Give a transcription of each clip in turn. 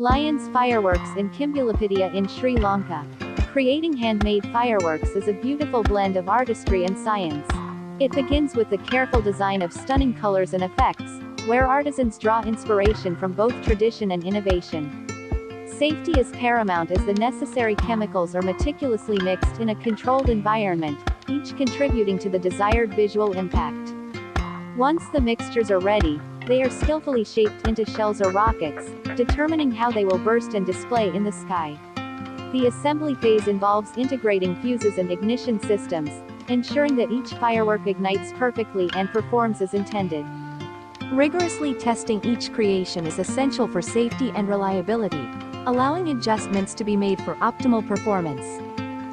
Lions fireworks in Kimbulapitiya in Sri Lanka. Creating handmade fireworks is a beautiful blend of artistry and science. It begins with the careful design of stunning colors and effects, where artisans draw inspiration from both tradition and innovation. Safety is paramount as the necessary chemicals are meticulously mixed in a controlled environment, each contributing to the desired visual impact. Once the mixtures are ready, they are skillfully shaped into shells or rockets, determining how they will burst and display in the sky. The assembly phase involves integrating fuses and ignition systems, ensuring that each firework ignites perfectly and performs as intended. Rigorously testing each creation is essential for safety and reliability, allowing adjustments to be made for optimal performance.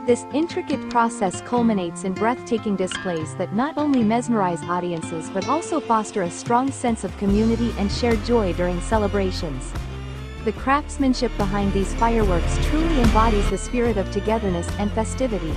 This intricate process culminates in breathtaking displays that not only mesmerize audiences but also foster a strong sense of community and shared joy during celebrations. The craftsmanship behind these fireworks truly embodies the spirit of togetherness and festivity.